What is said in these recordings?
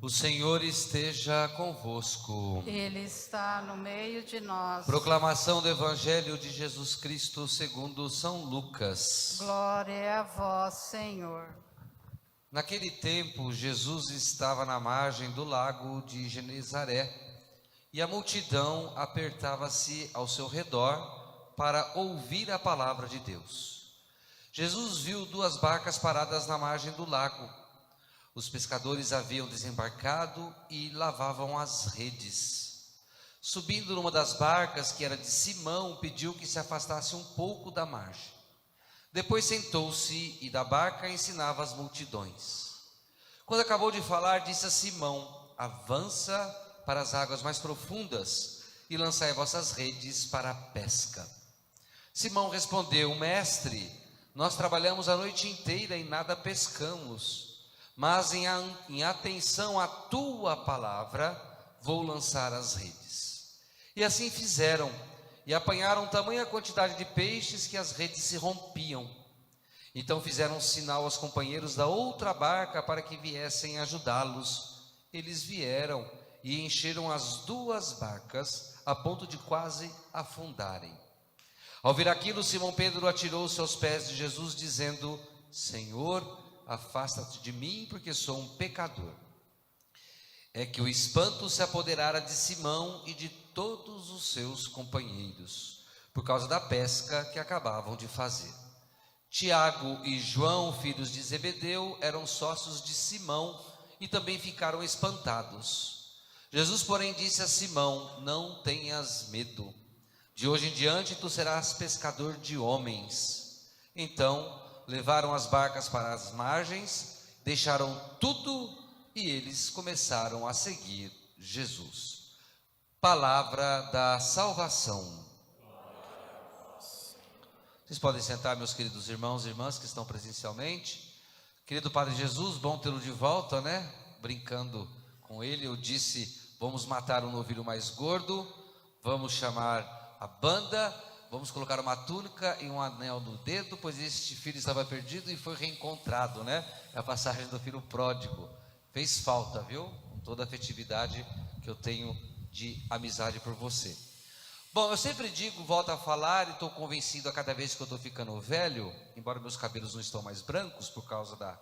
O Senhor esteja convosco. Ele está no meio de nós. Proclamação do Evangelho de Jesus Cristo segundo São Lucas. Glória a vós, Senhor. Naquele tempo, Jesus estava na margem do lago de Genezaré, e a multidão apertava-se ao seu redor para ouvir a palavra de Deus. Jesus viu 2 barcas paradas na margem do lago. Os pescadores haviam desembarcado e lavavam as redes. Subindo numa das barcas, que era de Simão, pediu que se afastasse um pouco da margem. Depois sentou-se e da barca ensinava as multidões. Quando acabou de falar, disse a Simão: avança para as águas mais profundas e lançai vossas redes para a pesca. Simão respondeu: Mestre, nós trabalhamos a noite inteira e nada pescamos. Mas em atenção à tua palavra, vou lançar as redes. E assim fizeram, e apanharam tamanha quantidade de peixes que as redes se rompiam. Então fizeram um sinal aos companheiros da outra barca para que viessem ajudá-los. Eles vieram e encheram as 2 barcas, a ponto de quase afundarem. Ao ver aquilo, Simão Pedro atirou-se aos pés de Jesus, dizendo: Senhor, afasta-te de mim, porque sou um pecador. É que o espanto se apoderara de Simão e de todos os seus companheiros, por causa da pesca que acabavam de fazer. Tiago e João, filhos de Zebedeu, eram sócios de Simão e também ficaram espantados. Jesus, porém, disse a Simão: não tenhas medo, de hoje em diante tu serás pescador de homens. Então levaram as barcas para as margens, deixaram tudo e eles começaram a seguir Jesus. Palavra da salvação. Vocês podem sentar, meus queridos irmãos e irmãs que estão presencialmente. Querido Padre Jesus, bom tê-lo de volta, né? Brincando com ele, eu disse: vamos matar um novilho mais gordo, vamos chamar a banda, vamos colocar uma túnica e um anel no dedo, pois este filho estava perdido e foi reencontrado, né? É a passagem do filho pródigo. Fez falta, viu? Com toda a afetividade que eu tenho de amizade por você. Bom, eu sempre digo, volto a falar, e estou convencido a cada vez que eu estou ficando velho, embora meus cabelos não estão mais brancos por causa da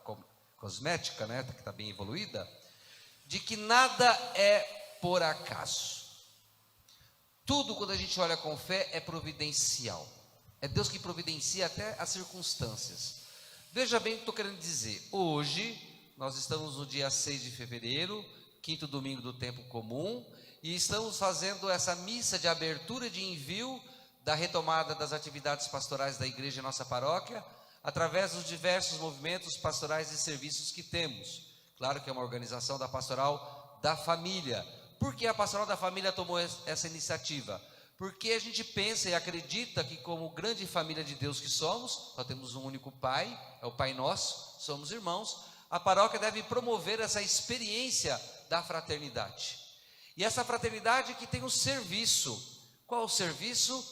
cosmética, né? Que está bem evoluída, de que nada é por acaso. Tudo, quando a gente olha com fé, é providencial. É Deus que providencia até as circunstâncias. Veja bem o que estou querendo dizer. Hoje, nós estamos no dia 6 de fevereiro, 5º domingo do tempo comum, e estamos fazendo essa missa de abertura de envio da retomada das atividades pastorais da igreja em nossa paróquia, através dos diversos movimentos pastorais e serviços que temos. Claro que é uma organização da Pastoral da Família. Por que a Pastoral da Família tomou essa iniciativa? Porque a gente pensa e acredita que, como grande família de Deus que somos, só temos um único Pai, é o Pai Nosso, somos irmãos, a paróquia deve promover essa experiência da fraternidade. E essa fraternidade que tem um serviço. Qual o serviço?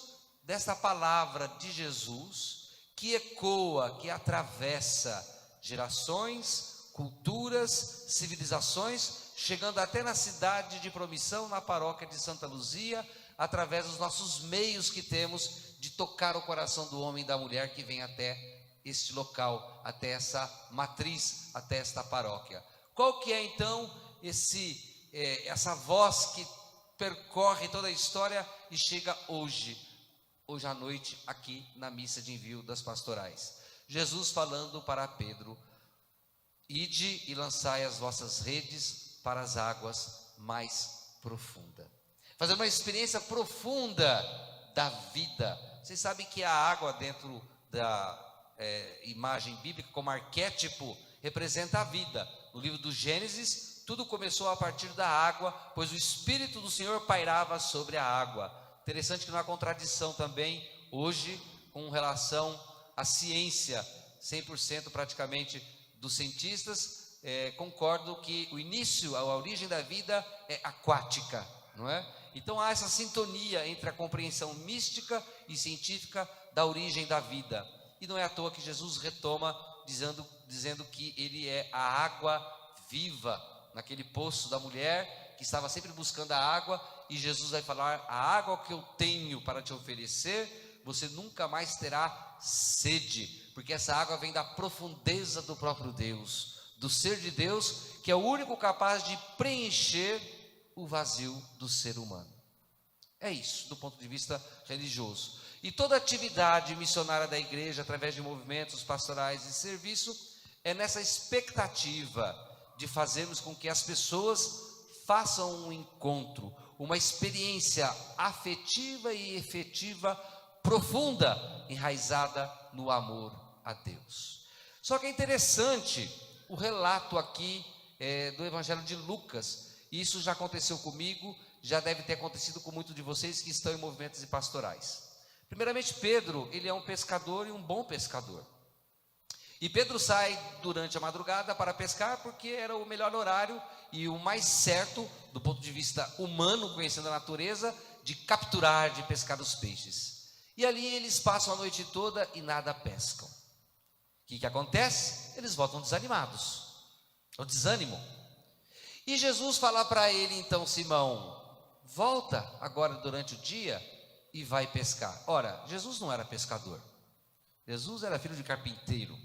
Dessa palavra de Jesus, que ecoa, que atravessa gerações, culturas, civilizações, chegando até na cidade de Promissão, na paróquia de Santa Luzia, através dos nossos meios que temos de tocar o coração do homem e da mulher que vem até este local, até essa matriz, até esta paróquia. Qual que é então essa voz que percorre toda a história e chega hoje à noite, aqui na missa de envio das pastorais? Jesus falando para Pedro: ide e lançai as vossas redes para as águas mais profundas. Fazer uma experiência profunda da vida. Vocês sabem que a água, dentro da imagem bíblica, como arquétipo, representa a vida. No livro do Gênesis, tudo começou a partir da água, pois o Espírito do Senhor pairava sobre a água. Interessante que não há contradição também hoje com relação à ciência. 100% praticamente dos cientistas concordo que o início, a origem da vida é aquática, não é? Então há essa sintonia entre a compreensão mística e científica da origem da vida. E não é à toa que Jesus retoma dizendo que ele é a água viva naquele poço da mulher que estava sempre buscando a água, e Jesus vai falar: a água que eu tenho para te oferecer, você nunca mais terá sede, porque essa água vem da profundeza do próprio Deus, do ser de Deus, que é o único capaz de preencher o vazio do ser humano. É isso, do ponto de vista religioso. E toda atividade missionária da igreja, através de movimentos pastorais e serviço, é nessa expectativa de fazermos com que as pessoas façam um encontro, uma experiência afetiva e efetiva, profunda, enraizada no amor a Deus. Só que é interessante o relato aqui do Evangelho de Lucas. Isso já aconteceu comigo, já deve ter acontecido com muitos de vocês que estão em movimentos pastorais. Primeiramente, Pedro, ele é um pescador e um bom pescador. E Pedro sai durante a madrugada para pescar, porque era o melhor horário e o mais certo, do ponto de vista humano, conhecendo a natureza, de capturar, de pescar os peixes. E ali eles passam a noite toda e nada pescam. O que acontece? Eles voltam desanimados, o desânimo. E Jesus fala para ele então: Simão, volta agora durante o dia e vai pescar. Ora, Jesus não era pescador, Jesus era filho de carpinteiro.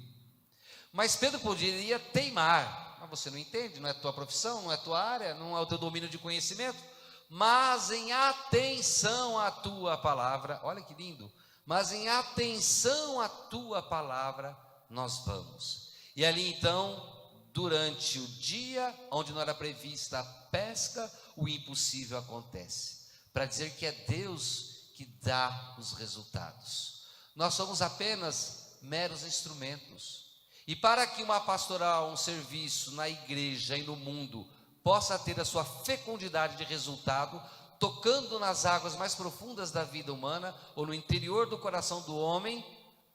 Mas Pedro poderia teimar: mas você não entende, não é tua profissão, não é tua área, não é o teu domínio de conhecimento. Mas em atenção à tua palavra, olha que lindo, mas em atenção à tua palavra nós vamos. E ali então, durante o dia, onde não era prevista a pesca, o impossível acontece, para dizer que é Deus que dá os resultados. Nós somos apenas meros instrumentos. E para que uma pastoral, um serviço na igreja e no mundo possa ter a sua fecundidade de resultado, tocando nas águas mais profundas da vida humana, ou no interior do coração do homem,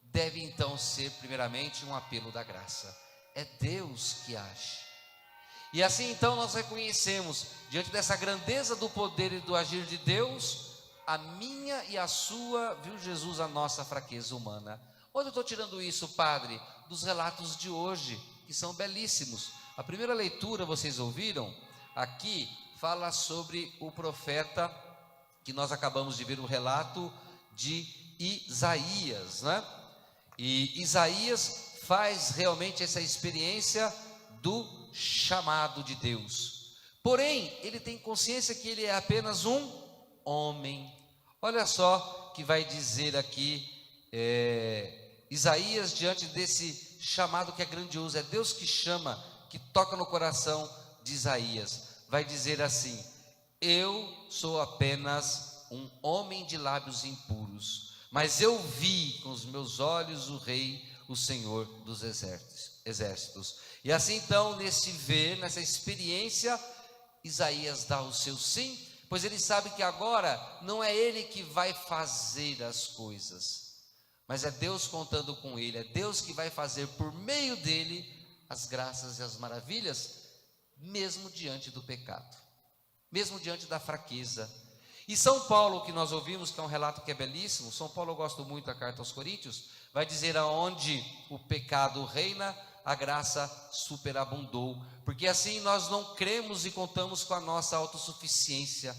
deve então ser primeiramente um apelo da graça. É Deus que age. E assim então nós reconhecemos, diante dessa grandeza do poder e do agir de Deus, a minha e a sua, viu Jesus, a nossa fraqueza humana. Onde eu estou tirando isso, Padre? Dos relatos de hoje, que são belíssimos. A primeira leitura, vocês ouviram? Aqui fala sobre o profeta, que nós acabamos de ver o relato de Isaías, né? E Isaías faz realmente essa experiência do chamado de Deus. Porém, ele tem consciência que ele é apenas um homem. Olha só que vai dizer aqui Isaías, diante desse chamado que é grandioso. É Deus que chama, que toca no coração de Isaías. Vai dizer assim: eu sou apenas um homem de lábios impuros, mas eu vi com os meus olhos o Rei, o Senhor dos exércitos. E assim então, nesse ver, nessa experiência, Isaías dá o seu sim, pois ele sabe que agora não é ele que vai fazer as coisas, mas é Deus contando com ele, é Deus que vai fazer por meio dele as graças e as maravilhas, mesmo diante do pecado, mesmo diante da fraqueza. E São Paulo, que nós ouvimos, que é um relato que é belíssimo, São Paulo, eu gosto muito da carta aos Coríntios, vai dizer: aonde o pecado reina, a graça superabundou, porque assim nós não cremos e contamos com a nossa autossuficiência.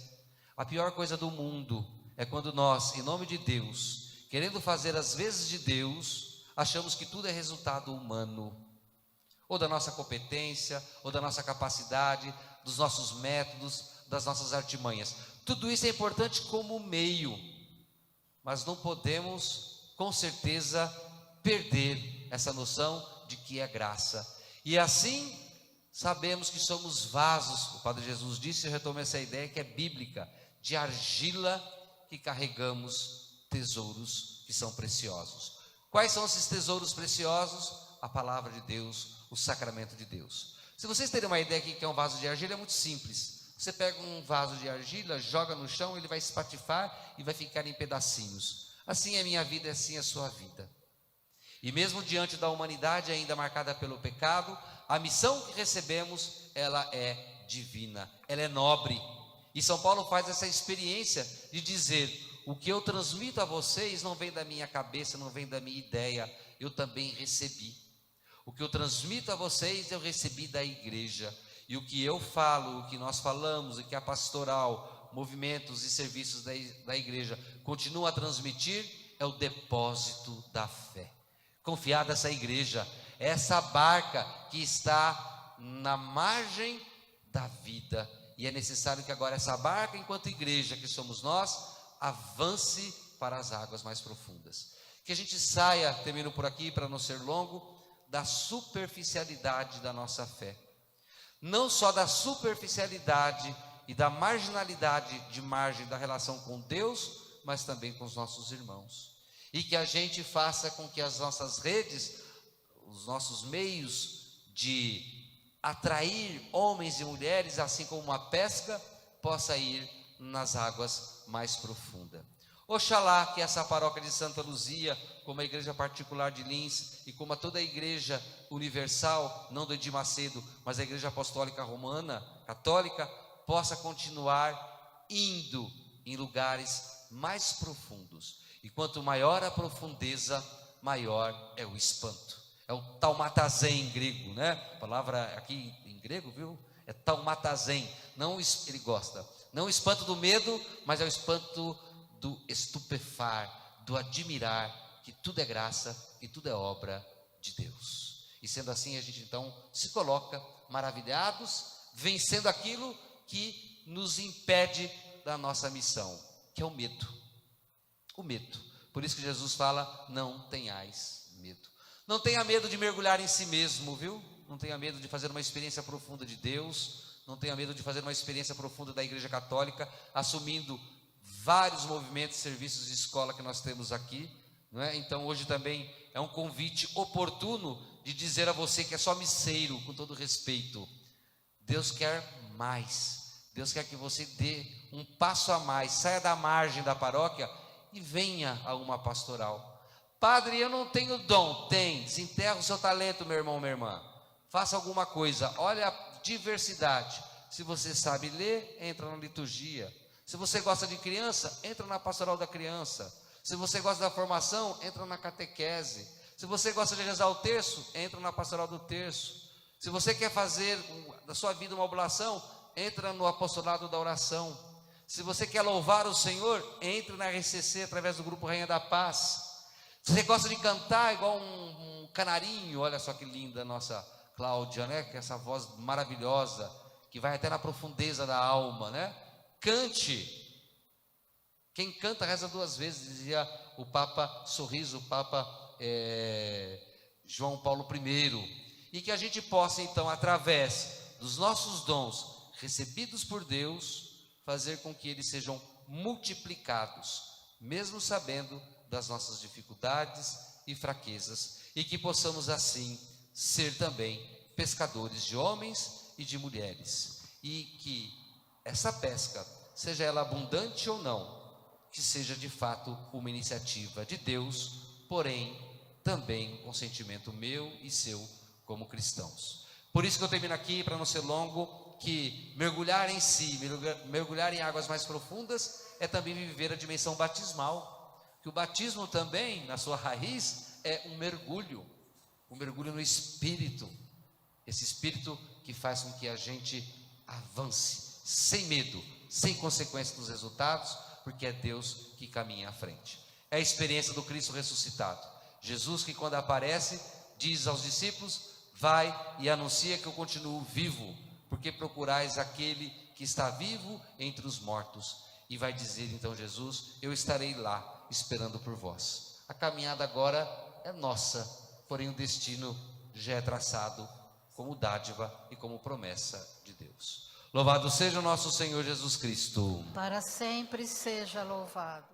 A pior coisa do mundo é quando nós, em nome de Deus, querendo fazer as vezes de Deus, achamos que tudo é resultado humano, ou da nossa competência, ou da nossa capacidade, dos nossos métodos, das nossas artimanhas. Tudo isso é importante como meio, mas não podemos, com certeza, perder essa noção de que é graça. E assim, sabemos que somos vasos, o Padre Jesus disse, eu retomo essa ideia que é bíblica, de argila que carregamos tesouros que são preciosos. Quais são esses tesouros preciosos? A palavra de Deus, o sacramento de Deus. Se vocês terem uma ideia aqui que é um vaso de argila, é muito simples. Você pega um vaso de argila, joga no chão, ele vai espatifar e vai ficar em pedacinhos. Assim é a minha vida, assim é a sua vida. E mesmo diante da humanidade ainda marcada pelo pecado, a missão que recebemos, ela é divina, ela é nobre. E São Paulo faz essa experiência de dizer: o que eu transmito a vocês não vem da minha cabeça, não vem da minha ideia, eu também recebi. O que eu transmito a vocês, eu recebi da igreja. E o que eu falo, o que nós falamos, e que a pastoral, movimentos e serviços da igreja continuam a transmitir, é o depósito da fé. Confiada essa igreja, essa barca que está na margem da vida. E é necessário que agora essa barca, enquanto igreja que somos nós, avance para as águas mais profundas. Que a gente saia, termino por aqui para não ser longo, da superficialidade da nossa fé. Não só da superficialidade e da marginalidade de margem da relação com Deus, mas também com os nossos irmãos. E que a gente faça com que as nossas redes, os nossos meios de atrair homens e mulheres, assim como uma pesca, possa ir nas águas mais profundas. Oxalá que essa paróquia de Santa Luzia, como a igreja particular de Lins e como a toda a igreja universal, não do Edir Macedo, mas a igreja apostólica romana, católica, possa continuar indo em lugares mais profundos. E quanto maior a profundeza, maior é o espanto. É o taumatazém em grego, né? A palavra aqui em grego, viu? É taumatazém. Não, ele gosta. Não o espanto do medo, mas é o espanto do estupefar, do admirar que tudo é graça e tudo é obra de Deus. E sendo assim, a gente então se coloca maravilhados, vencendo aquilo que nos impede da nossa missão, que é o medo. O medo. Por isso que Jesus fala: não tenhais medo. Não tenha medo de mergulhar em si mesmo, viu? Não tenha medo de fazer uma experiência profunda de Deus. Não tenha medo de fazer uma experiência profunda da Igreja Católica, assumindo vários movimentos, serviços de escola que nós temos aqui, não é? Então hoje também é um convite oportuno de dizer a você que é só misseiro, com todo respeito. Deus quer mais. Deus quer que você dê um passo a mais, saia da margem da paróquia e venha a uma pastoral. Padre, eu não tenho dom. Tem, desenterra o seu talento, meu irmão, minha irmã. Faça alguma coisa, olha a diversidade. Se você sabe ler, entra na liturgia. Se você gosta de criança, entra na pastoral da criança. Se você gosta da formação, entra na catequese. Se você gosta de rezar o terço, entra na pastoral do terço. Se você quer fazer da sua vida uma oblação, entra no apostolado da oração. Se você quer louvar o Senhor, entre na RCC através do grupo Rainha da Paz. Se você gosta de cantar igual um canarinho, olha só que linda a nossa Cláudia, né? Que é essa voz maravilhosa, que vai até na profundeza da alma, né? Cante. Quem canta reza duas vezes, dizia o Papa Sorriso, o Papa João Paulo I. E que a gente possa então, através dos nossos dons recebidos por Deus, fazer com que eles sejam multiplicados, mesmo sabendo das nossas dificuldades e fraquezas, e que possamos assim ser também pescadores de homens e de mulheres, e que essa pesca, seja ela abundante ou não, que seja de fato uma iniciativa de Deus, porém também com sentimento meu e seu como cristãos. Por isso que eu termino aqui, para não ser longo, que mergulhar em si, mergulhar em águas mais profundas, é também viver a dimensão batismal, que o batismo também, na sua raiz, é um mergulho no Espírito, esse Espírito que faz com que a gente avance, sem medo, sem consequência dos resultados, porque é Deus que caminha à frente. É a experiência do Cristo ressuscitado, Jesus que quando aparece, diz aos discípulos: vai e anuncia que eu continuo vivo, porque procurais aquele que está vivo entre os mortos. E vai dizer então Jesus: eu estarei lá esperando por vós. A caminhada agora é nossa, porém o destino já é traçado como dádiva e como promessa de Deus. Louvado seja o nosso Senhor Jesus Cristo. Para sempre seja louvado.